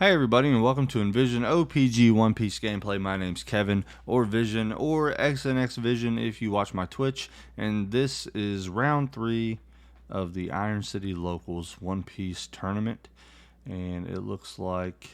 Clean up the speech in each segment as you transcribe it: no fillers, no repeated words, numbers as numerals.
Hey everybody, and welcome to Envision OPG One Piece gameplay. My name's Kevin, or Vision, or XNX Vision if you watch my Twitch, and this is round 3 of the Iron City Locals One Piece tournament, and it looks like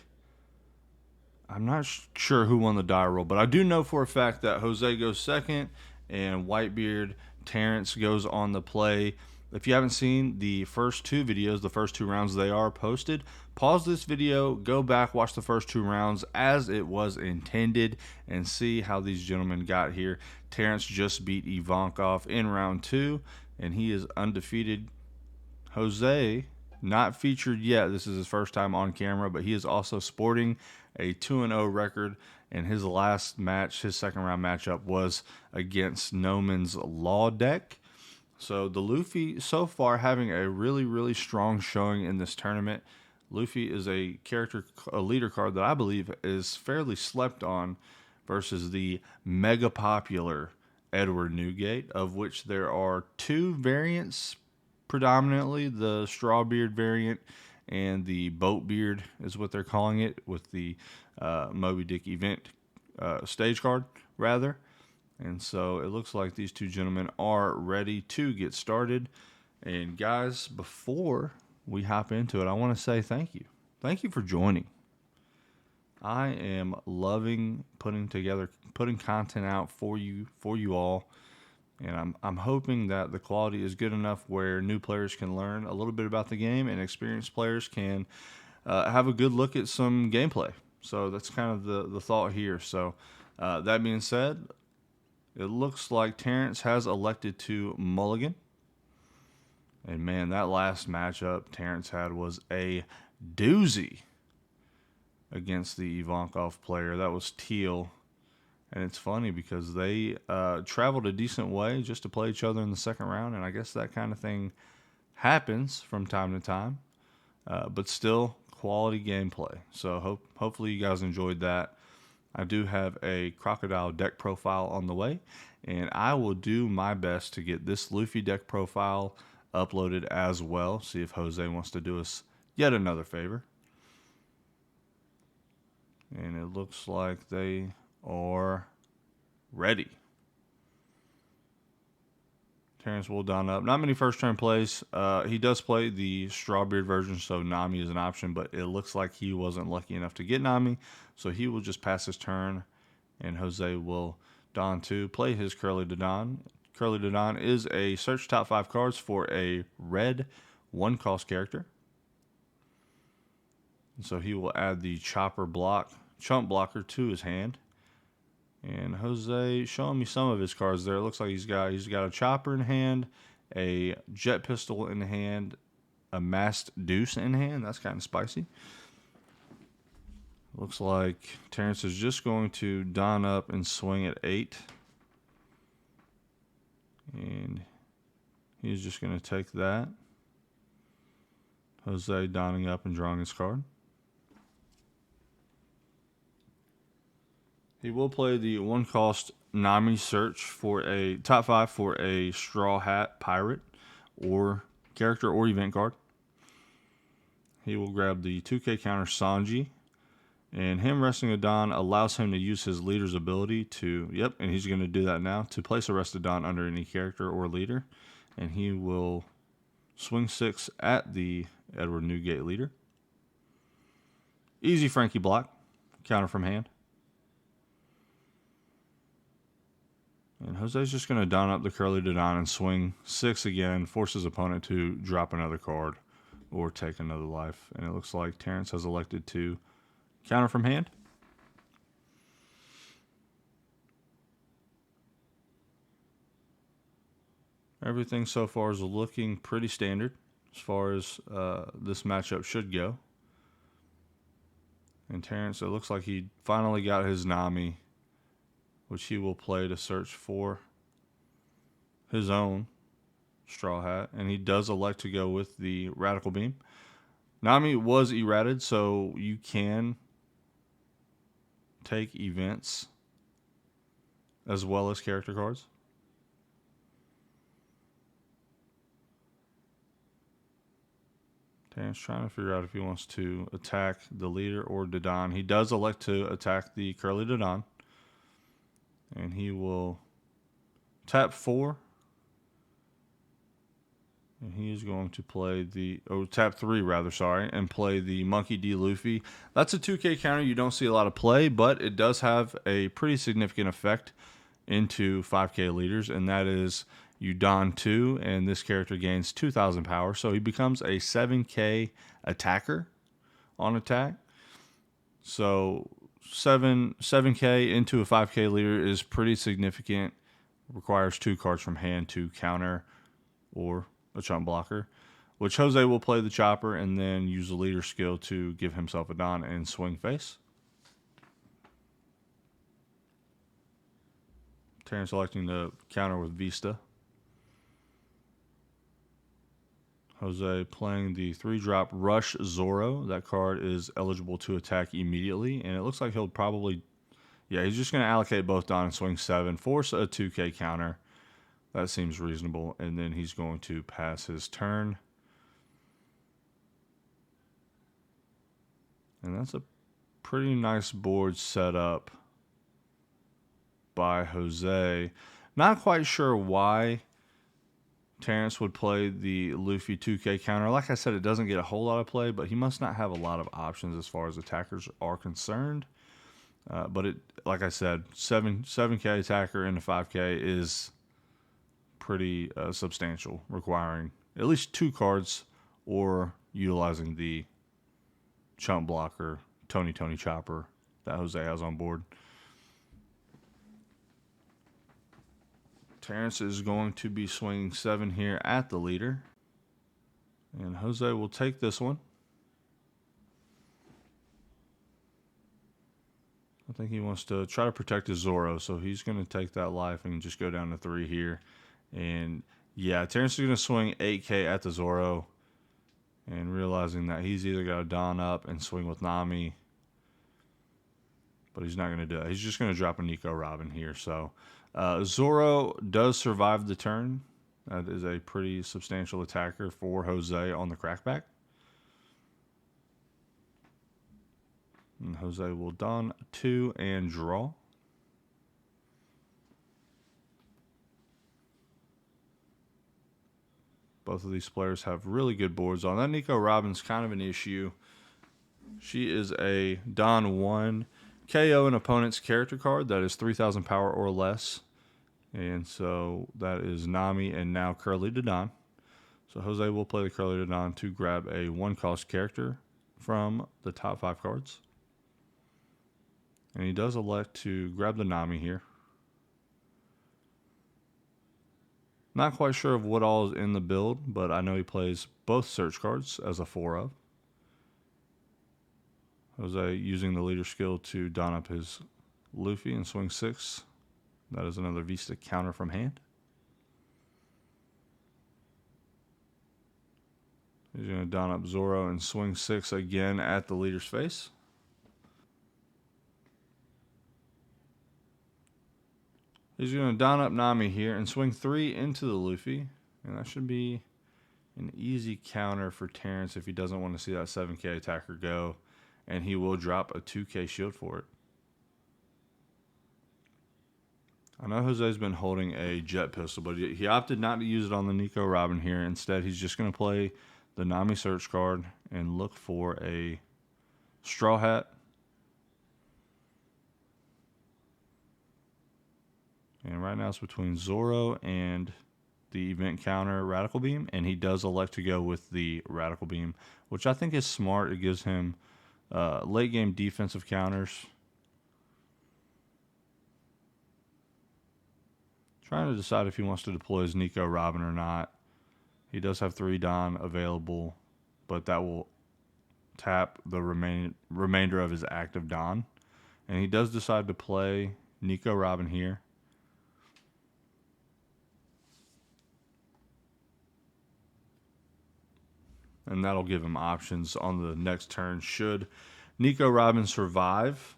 I'm not sure who won the die roll, but I do know for a fact that Jose goes second, and Whitebeard Terrance goes on the play. If you haven't seen the first two videos, the first two rounds, they are posted. Pause this video, go back, watch the first two rounds as it was intended, and see how these gentlemen got here. Terrance just beat Ivankov in round 2, and he is undefeated. Jose, not featured yet. This is his first time on camera, but he is also sporting a 2-0 record. And his last match, his second round matchup, was against Noman's Law deck. So the Luffy so far having a really strong showing in this tournament. Luffy is a leader card that I believe is fairly slept on versus the mega popular Edward Newgate, of which there are two variants predominantly, the Strawbeard variant and the Boatbeard is what they're calling it, with the Moby Dick event stage card rather. And so it looks like these two gentlemen are ready to get started. And guys, before we hop into it, I want to say thank you. Thank you for joining. I am loving putting content out for you all. And I'm hoping that the quality is good enough where new players can learn a little bit about the game and experienced players can have a good look at some gameplay. So that's kind of the thought here. So that being said, it looks like Terrance has elected to mulligan. And man, that last matchup Terrance had was a doozy against the Ivankov player. That was Teal. And it's funny because they traveled a decent way just to play each other in the second round. And I guess that kind of thing happens from time to time. But still, quality gameplay. So hopefully you guys enjoyed that. I do have a crocodile deck profile on the way. And I will do my best to get this Luffy deck profile uploaded as well. See if Jose wants to do us yet another favor. And it looks like they are ready. Terrance will don up. Not many first turn plays. He does play the Strawbeard version, so Nami is an option, but it looks like he wasn't lucky enough to get Nami, so he will just pass his turn, and Jose will don 2, play his Curly Dodon. Curly Dodon is a search top 5 cards for a red 1-cost character. And so he will add the chump blocker to his hand. And Jose showing me some of his cards there. It looks like he's got a chopper in hand, a jet pistol in hand, a masked deuce in hand. That's kind of spicy. Looks like Terrance is just going to don up and swing at 8. And he's just going to take that. Jose donning up and drawing his card. He will play the 1-cost Nami search for a top 5 for a Straw Hat Pirate or character or event card. He will grab the 2K counter Sanji. And him resting a Don allows him to use his leader's ability to, and he's going to do that now, to place a rested Don under any character or leader. And he will swing 6 at the Edward Newgate leader. Easy Frankie block, counter from hand. And Jose's just going to don up the Curly Dodon and swing 6 again, force his opponent to drop another card or take another life. And it looks like Terrance has elected to counter from hand. Everything so far is looking pretty standard as far as this matchup should go. And Terrance, it looks like he finally got his Nami, which he will play to search for his own Straw Hat. And he does elect to go with the Radical Beam. Nami was errated, so you can take events as well as character cards. Terrance trying to figure out if he wants to attack the leader or Dodon. He does elect to attack the Curly Dodon. And he will tap 4. And he is going to play tap 3 rather, sorry, and play the Monkey D. Luffy. That's a 2K counter you don't see a lot of play, but it does have a pretty significant effect into 5K leaders, and that is you don 2, and this character gains 2,000 power, so he becomes a 7K attacker on attack. So 7K into a 5K leader is pretty significant. Requires 2 cards from hand to counter or a chump blocker, which Jose will play the chopper and then use the leader skill to give himself a don and swing face. Terrance electing to counter with Vista. Jose playing the 3-drop Rush Zoro. That card is eligible to attack immediately, and it looks like he'll probably, he's just going to allocate both don and swing 7, force a 2K counter. That seems reasonable, and then he's going to pass his turn. And that's a pretty nice board set up by Jose. Not quite sure why Terrance would play the Luffy 2K counter. Like I said, it doesn't get a whole lot of play, but he must not have a lot of options as far as attackers are concerned. But it, like I said, 7K attacker into 5K is pretty substantial, requiring at least 2 cards or utilizing the chump blocker Tony Chopper that Jose has on board. Terrance is going to be swinging 7 here at the leader. And Jose will take this one. I think he wants to try to protect his Zoro, so he's going to take that life and just go down to 3 here. And yeah, Terrance is going to swing 8K at the Zoro. And realizing that he's either got to don up and swing with Nami, but he's not going to do that. He's just going to drop a Nico Robin here. So Zoro does survive the turn. That is a pretty substantial attacker for Jose on the crackback. And Jose will don 2 and draw. Both of these players have really good boards on. That Nico Robin's kind of an issue. She is a don 1 KO an opponent's character card that is 3,000 power or less. And so that is Nami and now Curly Dodon. So Jose will play the Curly Dodon to grab a 1-cost character from the top 5 cards. And he does elect to grab the Nami here. Not quite sure of what all is in the build, but I know he plays both search cards as a 4 of. Jose using the leader skill to don up his Luffy and swing 6. That is another Vista counter from hand. He's going to don up Zoro and swing 6 again at the leader's face. He's going to don up Nami here and swing 3 into the Luffy. And that should be an easy counter for Terrance if he doesn't want to see that 7K attacker go. And he will drop a 2K shield for it. I know Jose's been holding a jet pistol, but he opted not to use it on the Nico Robin here. Instead, he's just going to play the Nami search card and look for a Straw Hat. And right now it's between Zoro and the event counter Radical Beam. And he does elect to go with the Radical Beam, which I think is smart. It gives him late game defensive counters. Trying to decide if he wants to deploy his Nico Robin or not. He does have 3 Don available, but that will tap the remainder of his active Don. And he does decide to play Nico Robin here. And that'll give him options on the next turn. Should Nico Robin survive,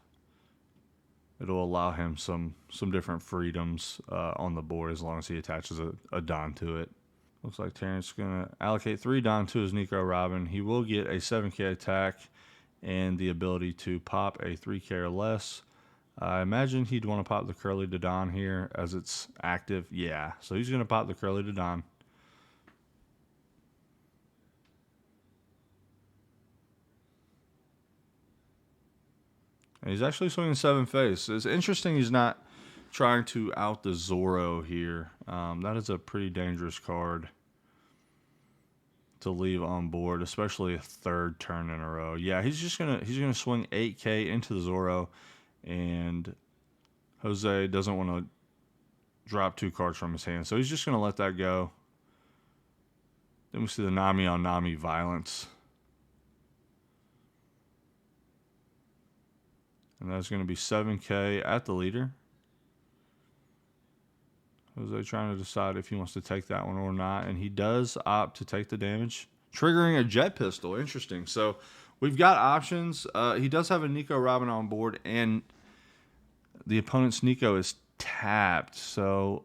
it'll allow him some different freedoms on the board as long as he attaches a Don to it. Looks like Terrance is going to allocate 3 Don to his Nico Robin. He will get a 7k attack and the ability to pop a 3k or less. I imagine he'd want to pop the Curly to Don here as it's active. Yeah, so he's going to pop the Curly to Don. And he's actually swinging 7 face. It's interesting he's not trying to out the Zoro here. That is a pretty dangerous card to leave on board, especially a 3rd turn in a row. Yeah, he's gonna swing 8k into the Zoro, and Jose doesn't want to drop 2 cards from his hand, so he's just gonna let that go. Then we see the Nami on Nami violence. And that's going to be 7k at the leader. Jose trying to decide if he wants to take that one or not. And he does opt to take the damage, triggering a jet pistol. Interesting. So we've got options. He does have a Nico Robin on board, and the opponent's Nico is tapped. So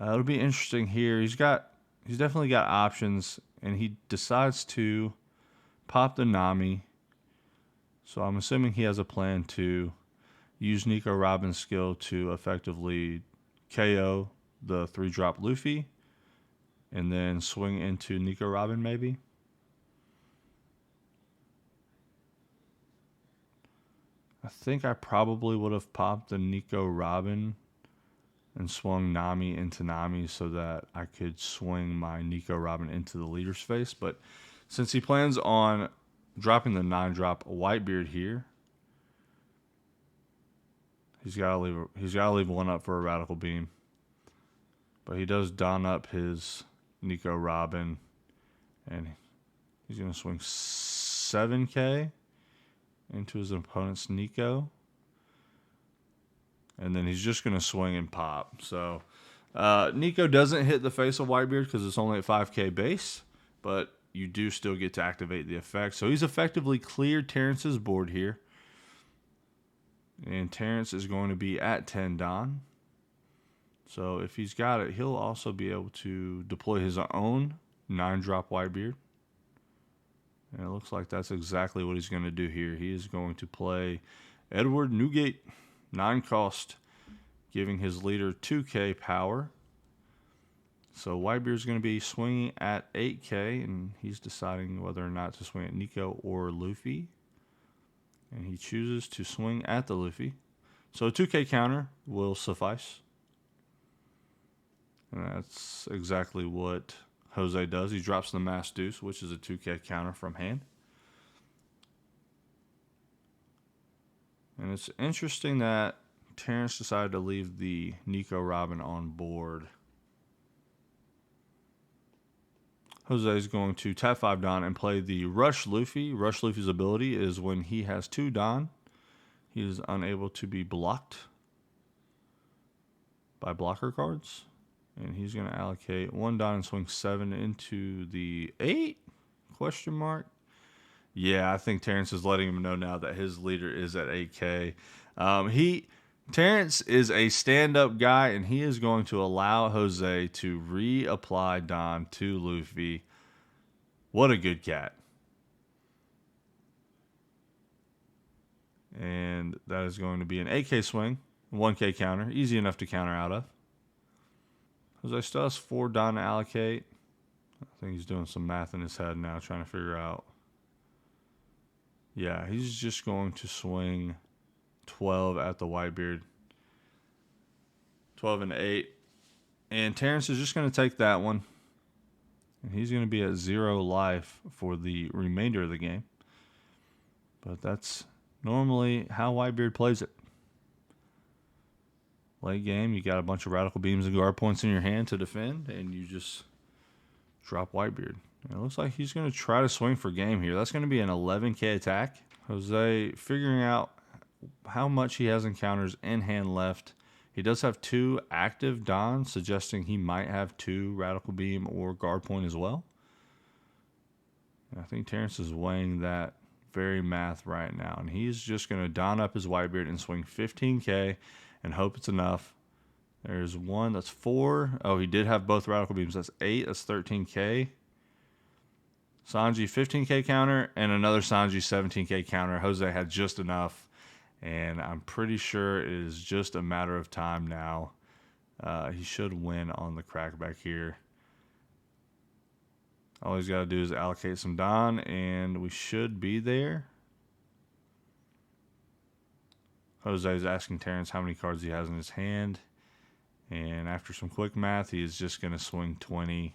it'll be interesting here. He's definitely got options, and he decides to pop the Nami. So I'm assuming he has a plan to use Nico Robin's skill to effectively KO the 3-drop Luffy and then swing into Nico Robin maybe. I think I probably would have popped the Nico Robin and swung Nami into Nami so that I could swing my Nico Robin into the leader's face. But since he plans on dropping the 9-drop Whitebeard here, he's got to leave one up for a Radical Beam. But he does don up his Nico Robin, and he's going to swing 7k into his opponent's Nico. And then he's just going to swing and pop. So Nico doesn't hit the face of Whitebeard because it's only at 5k base, but you do still get to activate the effect. So he's effectively cleared Terrance's board here. And Terrance is going to be at 10 Don. So if he's got it, he'll also be able to deploy his own 9-drop Whitebeard. And it looks like that's exactly what he's going to do here. He is going to play Edward Newgate, 9 cost, giving his leader 2k power. So Whitebeard's going to be swinging at 8k, and he's deciding whether or not to swing at Nico or Luffy. And he chooses to swing at the Luffy. So a 2k counter will suffice. And that's exactly what Jose does. He drops the Mass Deuce, which is a 2k counter from hand. And it's interesting that Terrance decided to leave the Nico Robin on board. Jose is going to tap 5 Don and play the Rush Luffy. Rush Luffy's ability is when he has 2 Don, he is unable to be blocked by blocker cards. And he's going to allocate 1 Don and swing 7 into the 8? Question mark. Yeah, I think Terrance is letting him know now that his leader is at 8k. Terrance is a stand-up guy, and he is going to allow Jose to reapply Don to Luffy. What a good cat. And that is going to be an 8k swing, 1k counter. Easy enough to counter out of. Jose still has 4 Don to allocate. I think he's doing some math in his head now, trying to figure out. Yeah, he's just going to swing 12 at the Whitebeard. 12 and 8. And Terrance is just going to take that one. And he's going to be at 0 life for the remainder of the game. But that's normally how Whitebeard plays it. Late game, you got a bunch of Radical Beams and guard points in your hand to defend, and you just drop Whitebeard. It looks like he's going to try to swing for game here. That's going to be an 11k attack. Jose figuring out how much he has encounters in hand left. He does have 2 active Dons, suggesting he might have 2 Radical Beam or guard point as well. And I think Terrance is weighing that very math right now. And he's just going to don up his Whitebeard and swing 15k and hope it's enough. There's 1. That's 4. Oh, he did have both radical beams. That's 8. That's 13K. Sanji 15K counter and another Sanji 17K counter. Jose had just enough, and I'm pretty sure it is just a matter of time now. He should win on the crackback here. All he's got to do is allocate some Don, and we should be there. Jose is asking Terrance how many cards he has in his hand. And after some quick math, he is just going to swing 20.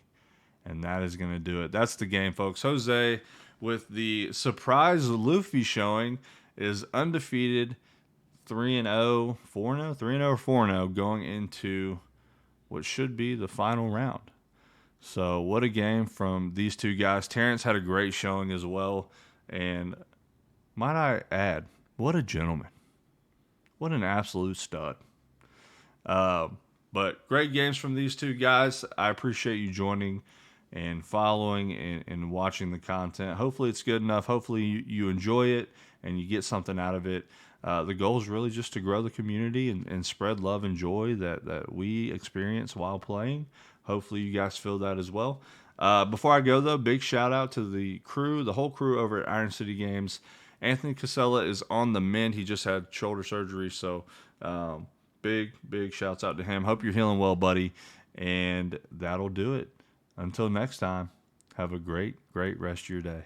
And that is going to do it. That's the game, folks. Jose, with the surprise Luffy showing, is undefeated, 3-0, 4-0, 3-0 or 4-0 going into what should be the final round. So what a game from these two guys. Terrance had a great showing as well. And might I add, what a gentleman. What an absolute stud. But great games from these two guys. I appreciate you joining and following and watching the content. Hopefully it's good enough. Hopefully you enjoy it and you get something out of it. The goal is really just to grow the community and spread love and joy that we experience while playing. Hopefully you guys feel that as well. Before I go, though, big shout out to the crew, the whole crew over at Iron City Games. Anthony Casella is on the mend. He just had shoulder surgery, so big shouts out to him. Hope you're healing well, buddy. And that'll do it. Until next time, have a great rest of your day.